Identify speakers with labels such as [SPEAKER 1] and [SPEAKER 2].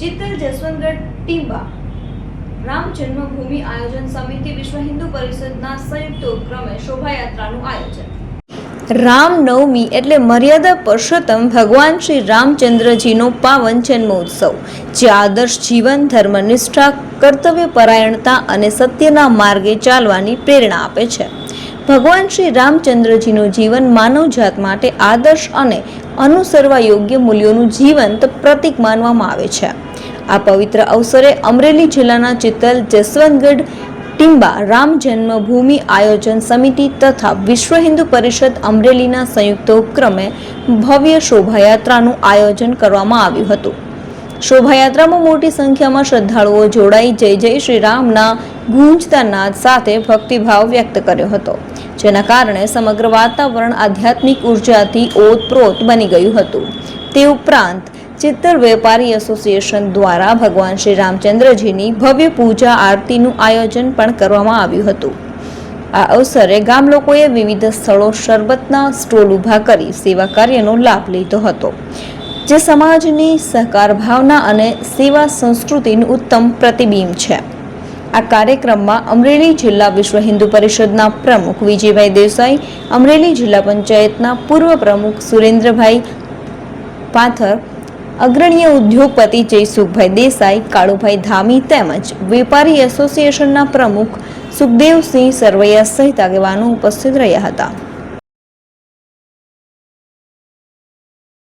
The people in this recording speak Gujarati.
[SPEAKER 1] ચિત્તલ જસવંતગઢ ટીંબા રામ જન્મભૂમિ આયોજન સમિતિ વિશ્વ હિન્દુ પરિષદના સંયુક્ત ઉપક્રમે શોભાયાત્રાનું આયોજન। રામનવમી એટલે મર્યાદા પુરુષોત્તમ ભગવાન શ્રી રામચંદ્રજીનો પાવન જન્મોત્સવ, જે આદર્શ જીવન, ધર્મનિષ્ઠા, કર્તવ્યપરાયણતા અને સત્યના માર્ગે ચાલવાની પ્રેરણા આપે છે। ભગવાન શ્રી રામચંદ્રજીનું જીવન માનવજાત માટે આદર્શ અને અનુસરવા યોગ્ય મૂલ્યોનું જીવંત પ્રતીક માનવામાં આવે છે। આ પવિત્ર અવસરે અમરેલી જિલ્લાના ચિત્તલ જસવંતગઢ ટીંબા રામ જન્મભૂમિ આયોજન સમિતિ તથા વિશ્વ હિન્દુ પરિષદ અમરેલીના સંયુક્ત ઉપક્રમે ભવ્ય શોભાયાત્રાનું આયોજન કરવામાં આવ્યું હતું। શોભાયાત્રામાં મોટી સંખ્યામાં શ્રદ્ધાળુઓ જોડાઈ જય જય શ્રી રામના ગૂંજતા નાદ સાથે ભક્તિભાવ વ્યક્ત કર્યો હતો, જેના કારણે સમગ્ર વાતાવરણ આધ્યાત્મિક ઉર્જાથી ઓતપ્રોત બની ગયું હતું। તે ઉપરાંત ચિત્તલ વેપારી એસોસિએશન દ્વારા ભગવાન શ્રી રામચંદ્રજીની ભવ્ય પૂજા આરતીનું આયોજન પણ કરવામાં આવ્યું હતું। આ અવસરે ગામ લોકોએ વિવિધ સ્થળો શરબતના સ્ટોલ ઊભા કરી સેવા કાર્યનો લાભ લીધો હતો, જે સમાજની સહકાર ભાવના અને સેવા સંસ્કૃતિનું ઉત્તમ પ્રતિબિંબ છે। આ કાર્યક્રમમાં અમરેલી જિલ્લા વિશ્વ હિન્દુ પરિષદના પ્રમુખ વિજયભાઈ દેસાઈ, અમરેલી જિલ્લા પંચાયતના પૂર્વ પ્રમુખ સુરેન્દ્રભાઈ પાથર, અગ્રણીય ઉદ્યોગપતિ જયસુખભાઈ દેસાઈ, કાળુભાઈ ધામી તેમજ વેપારી એસોસિએશનના પ્રમુખ સુખદેવસિંહ સરવૈયા સહિત આગેવાનો ઉપસ્થિત રહ્યા હતા।